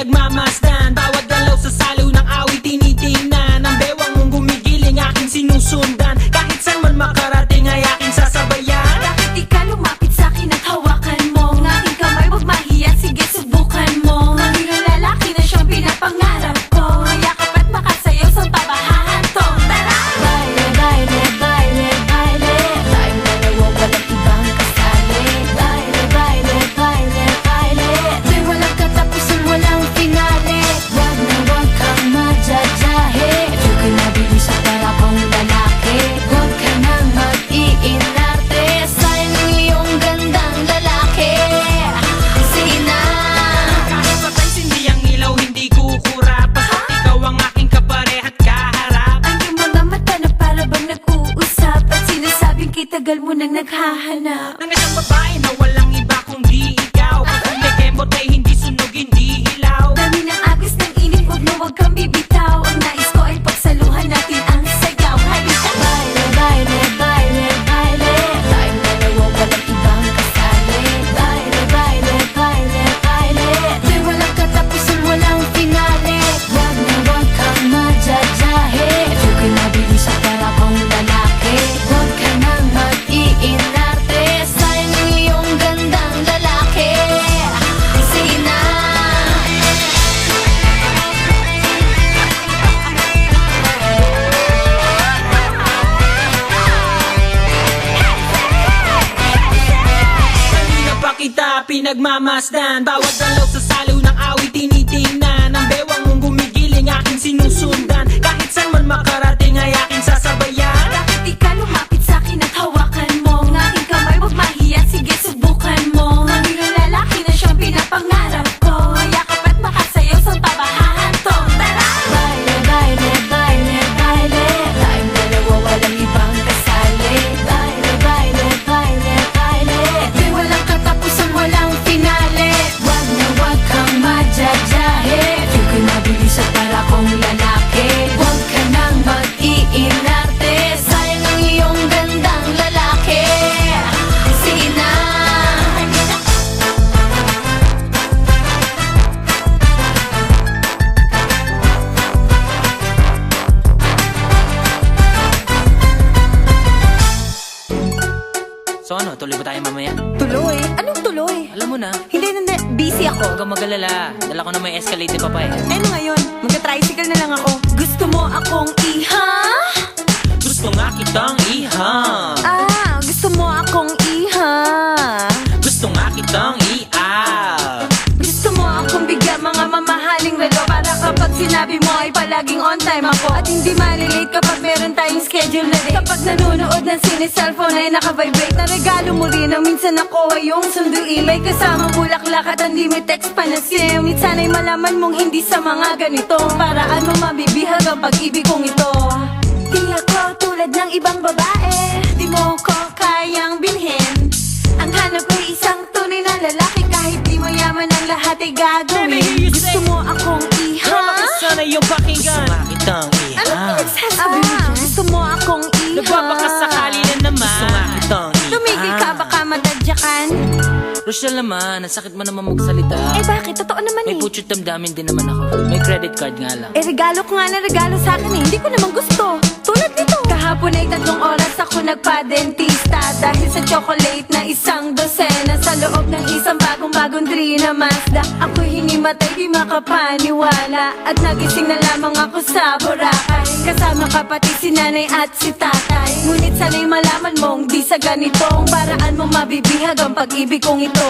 pinagmamasdan. Bawat galaw sa salo ng awit tinitingnan. Ang bewang mong gumigiling aking sinusundan. Kahit saan man makarating ay aking sasabayan. Bakit di ka lumapit sa'kin at hawakan mo ng aking kamay? Huwag mahiya, sige subukan mo. Maging lalaki na siyang pinapangarap ko. Yakap at makasayaw sa tabahan to. Tara! Baile, baile, baile, baile. Tayong dalawa walang ibang kasali. Baile, baile, baile, baile. Di walang katapusan, walang finale. Wag na wag kang madyajahe. Di ka nabilis at para kong lalaki. Huwag ka nang mag-iinarte. Sayang ang iyong gandang lalaki. Sige na. Kahit patay sindi ang ilaw hindi kukurap. Basta't ikaw ang aking kaparehat kaharap. Ang iyong mga mata na para bang nag-uusap. At sinasabing kitagal mo nang naghahanap. Ng isang babae na walang iba kundi ikaw. Kung may kembot ay hindi sunog, hindi hilaw. Dami ng agos ng init, huwag na huwag kang bibitaw. Ang nais ko ay pagsaluhan natin ang sayaw. Halika! Baile, baile, baile, baile. Tayong dalawa walang ibang kasali. Baile, baile, baile, baile. Di walang katapusan, walang finale. Wag na wag kang madyajahe. Di ka nabilis at para kong lalaki. Huwag ka nang mag-iinarte. Sayang ang iyong gandang lalaki. Sige na. Kanina pa kita pinagmamasdan. Bawat galaw sa salo ng awit tinitingnan. Ang bewang mong gumigiling aking sinusundan. Kahit saan man makarating ay aking sasabayan. Bakit di ka lumapit sa'kin at hawakan mo ng aking kamay? Huwag mahiya, sige subukan mo. Maging lalaki na siyang pinapangarap ko. Yakap at makasayaw sa tabahan to. Tara! Baile, baile, baile, baile. Tayong dalawa walang ibang kasali. Baile, baile, baile, baile. Di walang katapusan, walang finale. Wag na wag kang madyajahe. Di ka nabilis at para kong lalaki. Huwag ka nang mag-iinarte. Sayang ang iyong gandang lalaki. Sige na. So ano, tuloy ba tayo mamaya? Tuloy? Anong tuloy? Alam mo na, Hindi. Busy huwag ako. kang mag-alala. Dala ko na may escalator pa pa eh. Ano ngayon? Magka-tricycle na lang ako. Gusto mo akong iha? Gusto nga kitang iha. Gusto mo akong iha? Gusto nga kitang ia. Gusto mo akong bigyan mga mamahaling relo para kapag sinabi mo ay palaging on time ako. At hindi malilate kapag meron tayong schedule na date. Kapag nanonood ng sine, cellphone ay naka-vibrate. Na regalo mo rin ang minsan ako ay yung sunduin. May kasama bulaklak at hindi may text pa na sim. Ngunit sana'y malaman mong hindi sa mga ganito paraan mo mabibihag ang pag-ibig kong ito. Di ako tulad ng ibang babae. Di mo ko kayang bilhin. Ang hanap ko'y isang tunay na lalaki. Kahit di mo yaman ang lahat ay gagawin. Gusto mo akong iha? Sana yung pakinggan. Gusto nga kitang iha. Ano pinagsasabi mo dyan? Gusto mo akong iha? Nagbabakasakali na naman. Gusto nga kitang iha. Tumigil ka, baka matadyakan. Rochelle naman, ang sakit mo naman magsalita. Eh bakit? Totoo naman May eh. putyot damdamin din naman ako. May credit card nga lang. Eh regalo ko nga na regalo sa akin eh. Hindi ko naman gusto. Tulad nito. Kahapon ay 3 oras ako nagpa-dentista. Dahil sa chocolate na 1 dosena. Sa loob ng isang bagong Trina Mazda. Ako'y hinimatay, di makapaniwala. At nagising na lamang ako sa Boracay. Kasama kapatid si nanay at si tatay. Ngunit sana'y malaman mong di sa ganitong paraan mo mabibihag ang pag-ibig kong ito.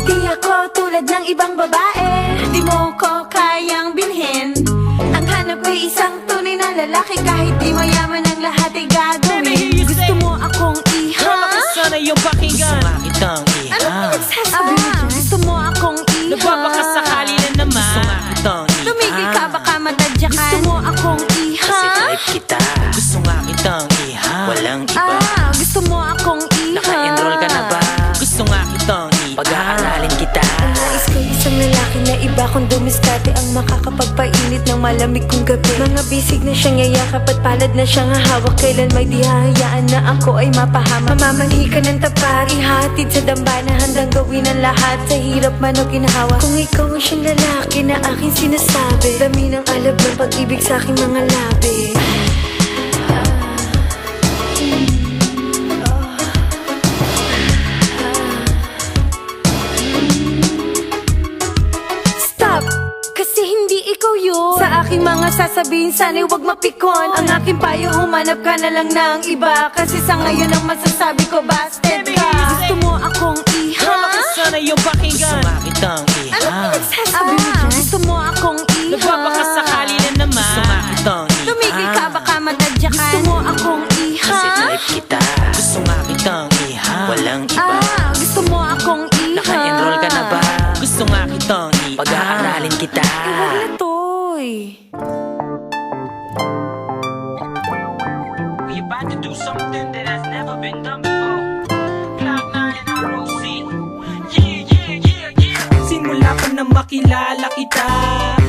Di ako tulad ng ibang babae. Di mo ko kayang bilhin. Ang hanap ko'y isang tunay na lalaki. Kahit di mayaman ang lahat ay gagawin. Gusto mo akong iha? Sana yung pakinggan. Gusto nga kitang iha. Ano pinagsasabi mo dyan? Gusto mo akong iha? Nagbabakasakali na naman. Gusto nga kitang iha. Tumigil ka, baka matadyakan. Gusto mo akong iha? Kasi type kita. Gusto nga kitang iha. Walang iba. Gusto mo akong iha? Naka-enroll ka na ba? Gusto nga kitang iha. Pag-aaralin kita. Ang nais ko isang lalaki na iba kung dumiskarte ang makakapagpainit ng malamig kong gabi. Mga bisig na siyang yayakap at palad na siyang hahawak. Kailan may di hahayaan na ako ay mapahama. Mamamanhi ka ng tapat, ihatid sa dambana, handang gawin ang lahat sa hirap man o ginhawa. Kung ikaw ang siyang lalaki na aking sinasabi, dami ng alab ng pag-ibig sa aking mga labi. Stop! Kasi hindi ikaw yun. Sa aking mga sasabihin, sana'y huwag mapikon. Ang aking payo, humanap ka na lang ng iba. Kasi sa ngayon ang masasabi ko, busted ka. Gusto mo akong iha? Sana yung pakinggan. Gusto makitang Ano pinagsasabi mo dyan? Gusto mo akong iha? Nagbabakasakali na naman. Gusto makitang Tumigil ka, baka matadya ka. Gusto mo akong iha? Kasi type kita. Gusto makitang walang iba. Gusto mo akong iha? Naka-enroll ka na ba? Gusto nga kitang pag-aaralin kita. Huwag na toy. We about to do something that has never been done before. Cloud9 and ROC. Yeah. Simula pa na makilala kita,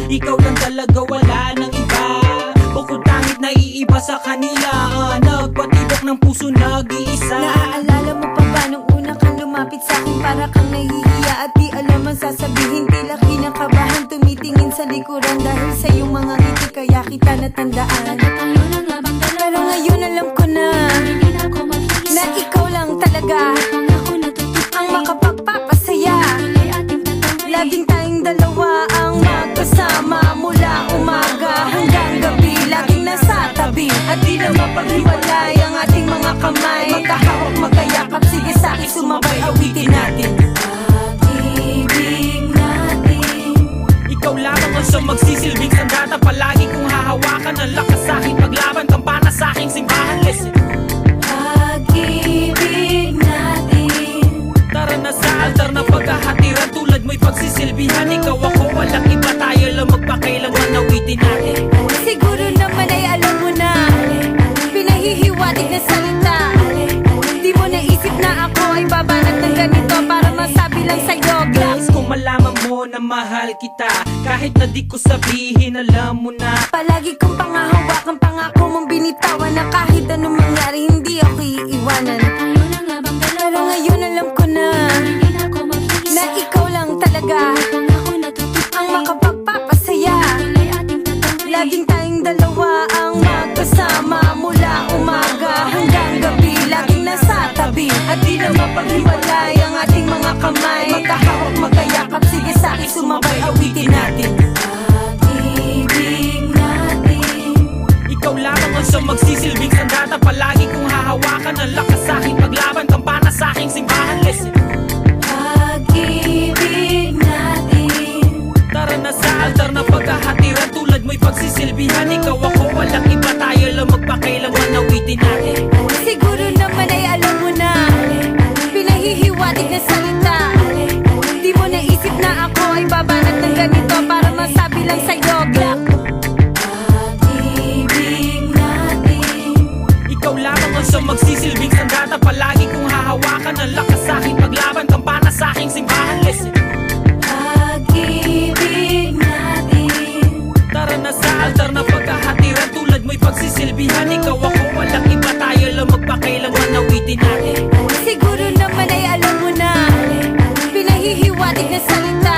ikaw lang talaga, wala nang iba. Bukod tangit na iiba sa kanila, nagpatibok ng puso nag-iisa. Naaalala mo pa ba nung una kang lumapit sa akin? Para kang nahihiya at di alam ang sasabihin. Tila kinakabahan, tumitingin sa likuran. Dahil sa iyong mga ngiti kaya kita natandaan. Pero ngayon alam ko na na ikaw lang talaga ang makapagpapasaya. Laging tayong dalawa ang magkasama, mula umaga hanggang gabi. Laging nasa tabi at di na mapaghiwalay ang ating mga kamay. Magkahawak, magkayakap, sige sa'kin sumabay, awitin natin. Pag-ibig natin. Ikaw lamang ang siyang magsisilbing sandata. Palagi kong hahawakan ang lakas sa'king paglaban, kampana sa'king simbahan. Listen, Pag-ibig natin. tara na sa altar na paghahatiran. Tulad mo'y pagsisilbihan. Ikaw ako, walang iba, tayo lang magpakailanman, awitin natin. Siguro naman ay alam mo na pinahihiwatig na salita. Di mo naisip na ako ay babanat ng ganito para masabi lang sa'yo. Guys, kung malaman mo na mahal kita, kahit na di ko sabihin, alam mo na. Palagi kong pangahawakan, pangako mong binitawan na kahit anong mangyari hindi ako iiwanan. Pero ngayon alam ko na na ikaw lang talaga ang makapagpapasaya. Laging tayong dalawa ang magkasama, mula umaga hanggang gabi. Laging nasa tabi at di na mapaghiwalay ang ating mga kamay. Magkahawak, magkayakap, sige sa'kin sumabay, awitin natin. Pag-ibig natin. Ikaw lamang ang siyang magsisilbing sandata. Palagi kong hahawakan ang lakas sa'king paglaban, kampana sa'king simbahan. Listen, Pag-ibig natin. tara na sa altar na paghahatiran. Tulad mo'y pagsisilbihan. Ikaw ako, walang iba, tayo lang magpakailanman, awitin natin. Siguro naman ay alam mo na pinahihiwatig na salita. Di mo naisip na ako ay babanat ng ganito para masabi lang sa'yo. Pag-ibig natin. Ikaw lamang ang siyang magsisilbing sandata. Palagi kong hahawakan ang lakas sa'king paglaban, kampana sa'king simbahan. Listen, Pag-ibig natin. tara na sa altar na paghahatiran. Tulad mo'y pagsisilbihan. Ikaw ako, walang iba, tayo lang magpakailanman, awitin natin. Siguro naman ay alam mo na pinahihiwatig na salita.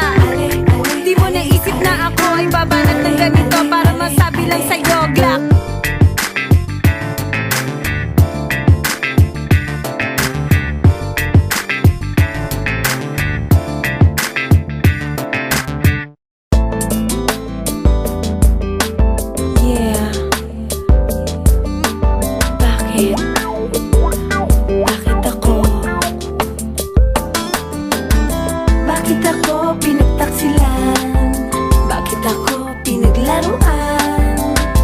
Di mo naisip na ako ay babanat ng ganito para masabi lang sa'yo. Glock. Yeah. Bakit? Bakit ako? Bakit ako pinagtaksilan? Bakit ako pinaglaruan?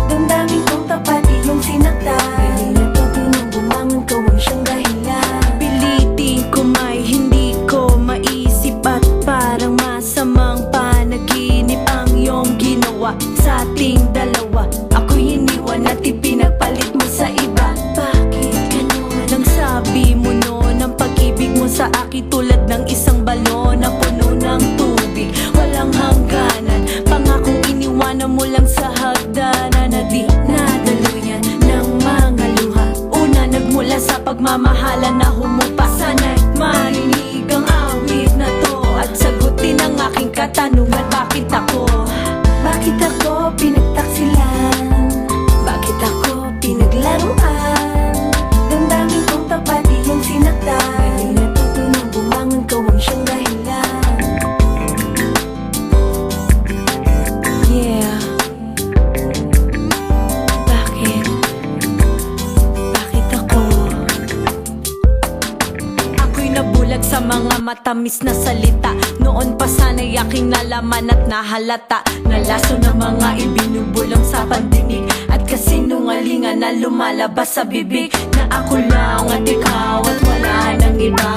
Damdamin kong tapat iyong sinaktan. Hindi natutunong bumangon ko ang siyang dahilan. Pilitin ko may hindi ko maisip at parang masamang panaginip ang iyong ginawa sa ating dalawa. Ako'y iniwan at ipinagpalit mo sa iba. Bakit ganun? Nang sabi mo noon ang pag-ibig mo sa akin tulad ng isang balon na puno ng tubig. Walang hangganan, pangakong iniwanan mo lang sa hagdanan na di nadaluyan ng mga luha. Una nagmula sa pagmamahalan na humupa. Sana'y marinig ang awit na to at sagutin ang aking katanungan. Bakit ako? Bakit ako pinagtaksilan? Bakit ako pinaglaruan? Damdamin kong tapat iyong sinaktan. Hindi natutunang bumangon, ko ang siyang dahilan. Yeah. Bakit? Bakit ako? Ako'y nabulag sa mga matamis na salita. Noon pa sana'y aking nalaman at nahalata na laso ng mga ibinubulong sa pandinig at kasinungalingan na lumalabas sa bibig. Na ako lang at ikaw at wala nang iba.